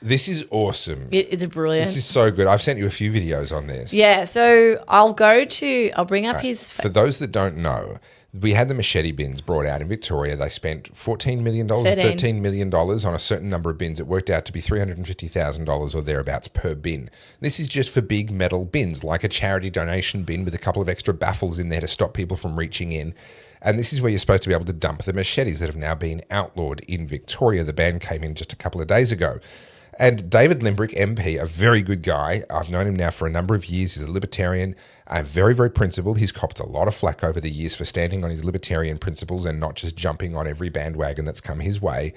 This is awesome. It's brilliant. This is so good. I've sent you a few videos on this. Yeah, so I'll bring up his... For those that don't know, we had the machete bins brought out in Victoria. They spent $14 million or $13 million on a certain number of bins. It worked out to be $350,000 or thereabouts per bin. This is just for big metal bins, like a charity donation bin with a couple of extra baffles in there to stop people from reaching in. And this is where you're supposed to be able to dump the machetes that have now been outlawed in Victoria. The ban came in just a couple of days ago. And David Limbrick, MP, a very good guy. I've known him now for a number of years. He's a libertarian and very, very principled. He's copped a lot of flack over the years for standing on his libertarian principles and not just jumping on every bandwagon that's come his way.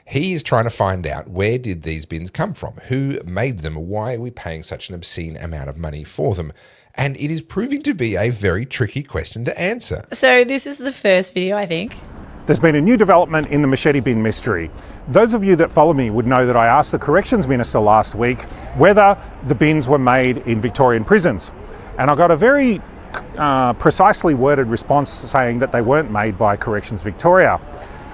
He is trying to find out, where did these bins come from? Who made them? Why are we paying such an obscene amount of money for them? And it is proving to be a very tricky question to answer. So this is the first video, I think. There's been a new development in the machete bin mystery. Those of you that follow me would know that I asked the Corrections Minister last week whether the bins were made in Victorian prisons. And I got a very precisely worded response saying that they weren't made by Corrections Victoria.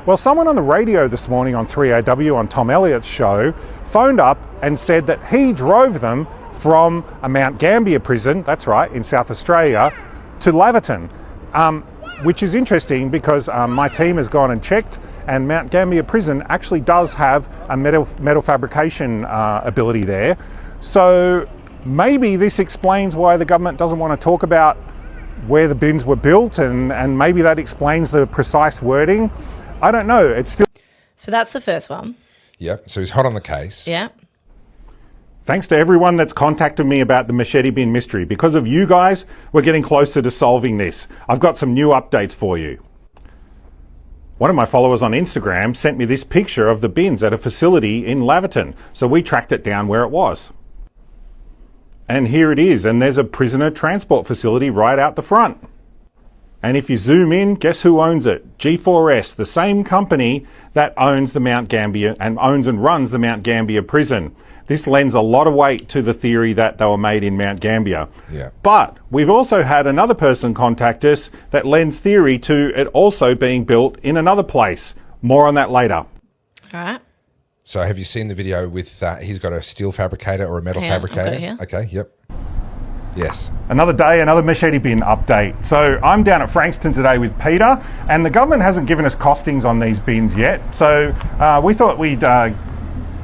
Well, someone on the radio this morning on 3AW on Tom Elliott's show phoned up and said that he drove them from a Mount Gambier prison, that's right, in South Australia, to Laverton. Which is interesting because my team has gone and checked, and Mount Gambier prison actually does have a metal fabrication ability there. So maybe this explains why the government doesn't want to talk about where the bins were built, and maybe that explains the precise wording. I don't know. It's still... So that's the first one. Yep. So he's hot on the case. Yeah. Thanks to everyone that's contacted me about the machete bin mystery. Because of you guys, we're getting closer to solving this. I've got some new updates for you. One of my followers on Instagram sent me this picture of the bins at a facility in Laverton, so we tracked it down where it was. And here it is, and there's a prisoner transport facility right out the front. And if you zoom in, guess who owns it? G4S, the same company that owns the Mount Gambier and owns and runs the Mount Gambier prison. This lends a lot of weight to the theory that they were made in Mount Gambier. Yeah. But we've also had another person contact us that lends theory to it also being built in another place. More on that later. All right. So have you seen the video with, he's got a steel fabricator or a metal fabricator? I've got it here. Okay, yep. Yes. Another day, another machete bin update. So I'm down at Frankston today with Peter, and the government hasn't given us costings on these bins yet. So we thought we'd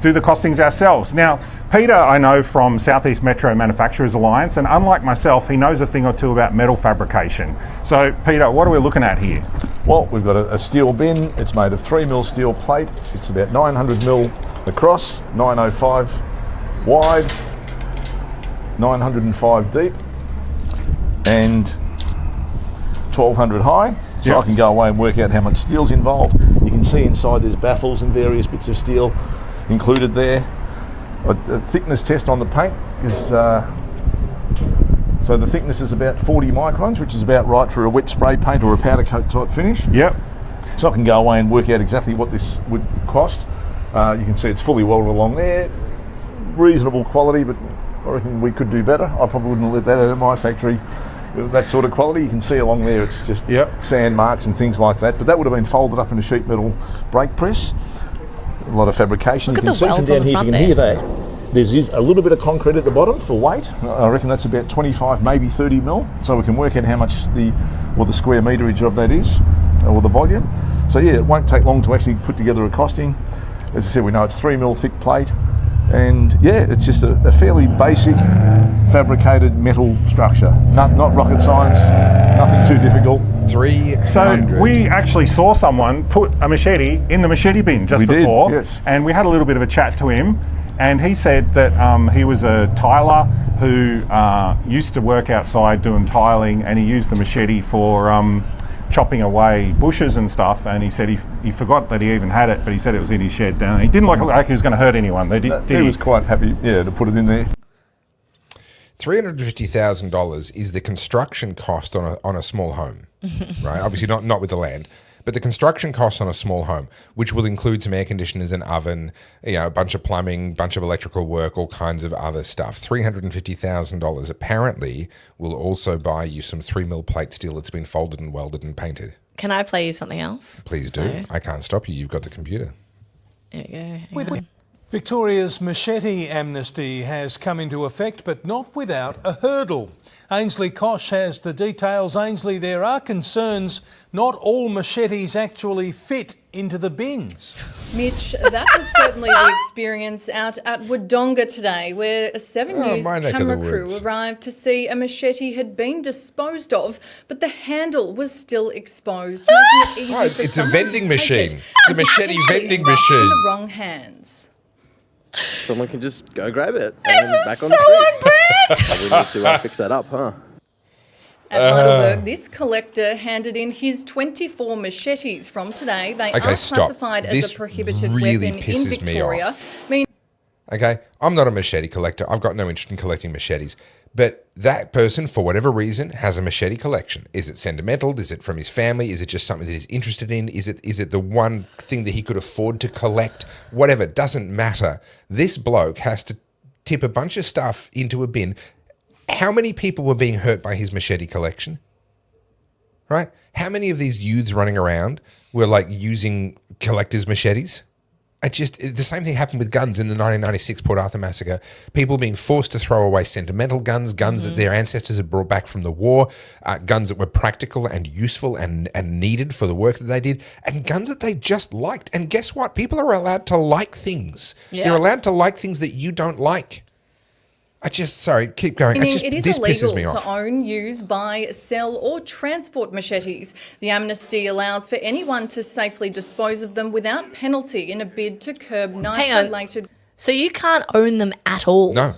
do the costings ourselves. Now, Peter I know from Southeast Metro Manufacturers Alliance, and unlike myself, he knows a thing or two about metal fabrication. So Peter, what are we looking at here? Well, we've got a steel bin. It's made of 3mm steel plate. It's about 900mm across, 905 wide, 905 deep, and 1200 high. So Yep. I can go away and work out how much steel's involved. You can see inside there's baffles and various bits of steel included there. A thickness test on the paint is so the thickness is about 40 microns, which is about right for a wet spray paint or a powder coat type finish. Yep. So I can go away and work out exactly what this would cost. You can see it's fully welded along there. Reasonable quality, but I reckon we could do better. I probably wouldn't let that out of my factory. That sort of quality, you can see along there, it's just sand marks and things like that. But that would have been folded up in a sheet metal brake press. A lot of fabrication. Look You at can the see from welds on down the here, front you can hear that. There's a little bit of concrete at the bottom for weight. I reckon that's about 25, maybe 30 mil. So we can work out how much the square meterage of that is, or the volume. So yeah, it won't take long to actually put together a costing. As I said, we know it's 3mm thick plate. And yeah, it's just a fairly basic fabricated metal structure. Not rocket science, nothing too difficult. 300. So we actually saw someone put a machete in the machete bin just before. Yes. And we had a little bit of a chat to him, and he said that he was a tiler who used to work outside doing tiling, and he used the machete for chopping away bushes and stuff, and he said he forgot that he even had it, but he said it was in his shed down. He didn't look like he was going to hurt anyone. He was quite happy, to put it in there. $350,000 is the construction cost on a small home, right? Obviously not with the land, but the construction cost on a small home, which will include some air conditioners, an oven, a bunch of plumbing, bunch of electrical work, all kinds of other stuff. $350,000 apparently will also buy you some 3mm plate steel that's been folded and welded and painted. Can I play you something else? Please do. I can't stop you. You've got the computer. There we go. Hang on. Victoria's machete amnesty has come into effect, but not without a hurdle. Ainsley Kosh has the details. Ainsley, there are concerns not all machetes actually fit into the bins. Mitch, that was certainly the experience out at Wodonga today, where a 7 News camera crew arrived to see a machete had been disposed of, but the handle was still exposed, making it easy for it's a someone vending to take machine. it. It's a machete vending machine. In the wrong hands. Someone can just go grab it and then back on the street. We need to fix that up, huh? At Heidelberg, this collector handed in his 24 machetes from today. They are classified as a prohibited weapon in Victoria. Okay, I'm not a machete collector. I've got no interest in collecting machetes. But that person, for whatever reason, has a machete collection. Is it sentimental? Is it from his family? Is it just something that he's interested in? Is it the one thing that he could afford to collect? Whatever, doesn't matter. This bloke has to tip a bunch of stuff into a bin. How many people were being hurt by his machete collection? Right? How many of these youths running around were like using collectors' machetes? The same thing happened with guns in the 1996 Port Arthur massacre. People being forced to throw away sentimental guns, guns that their ancestors had brought back from the war, guns that were practical and useful and needed for the work that they did, and guns that they just liked. And guess what? People are allowed to like things. Yeah. They're allowed to like things that you don't like. Sorry, keep going. It is illegal to own, use, buy, sell or transport machetes. The amnesty allows for anyone to safely dispose of them without penalty in a bid to curb knife-related... So you can't own them at all? No.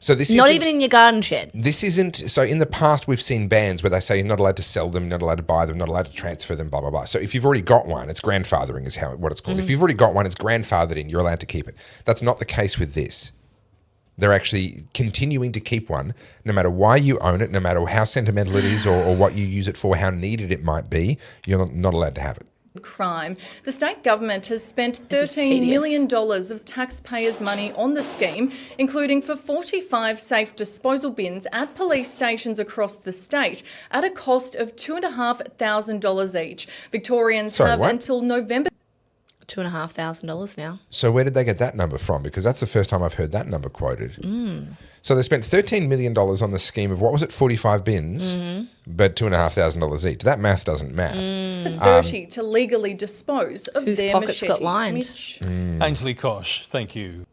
So this not even in your garden shed? This isn't... So in the past, we've seen bans where they say you're not allowed to sell them, not allowed to buy them, not allowed to transfer them, blah, blah, blah. So if you've already got one, it's grandfathering is what it's called. If you've already got one, it's grandfathered in, you're allowed to keep it. That's not the case with this. They're actually continuing to keep one, no matter why you own it, no matter how sentimental it is or what you use it for, how needed it might be, you're not allowed to have it. Crime. The state government has spent $13 million of taxpayers' money on the scheme, including for 45 safe disposal bins at police stations across the state at a cost of $2,500 each. Victorians have until November... $2,500 now. So where did they get that number from? Because that's the first time I've heard that number quoted. So they spent $13 million on the scheme of, what was it, 45 bins, but $2,500 each. That math doesn't math. 30 to legally dispose of their pockets machetes. got lined. Ainsley Kosh, thank you.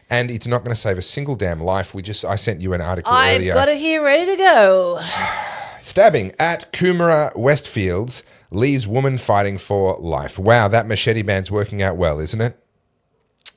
And it's not going to save a single damn life. I sent you an article earlier. I've got it here ready to go. Stabbing at Coomera Westfields leaves woman fighting for life. Wow, that machete ban's working out well, isn't it?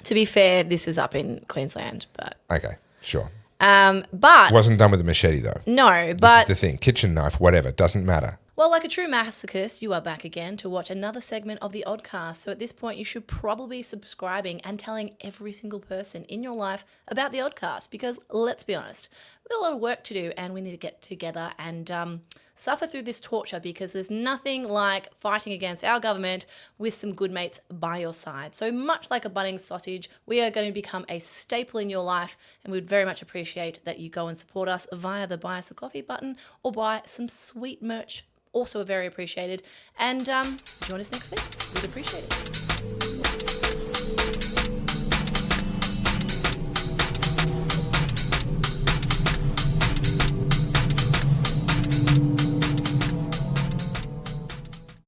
To be fair, this is up in Queensland, but... Okay, sure. But... Wasn't done with a machete, though. No, but... This is the thing. Kitchen knife, whatever, doesn't matter. Well, like a true masochist, you are back again to watch another segment of the Oddcast. So at this point, you should probably be subscribing and telling every single person in your life about the Oddcast. Because let's be honest, we've got a lot of work to do and we need to get together and suffer through this torture, because there's nothing like fighting against our government with some good mates by your side. So much like a Bunnings sausage, we are going to become a staple in your life, and we would very much appreciate that you go and support us via the buy us a coffee button or buy some sweet merch. Also very appreciated. And join us next week. We'd appreciate it.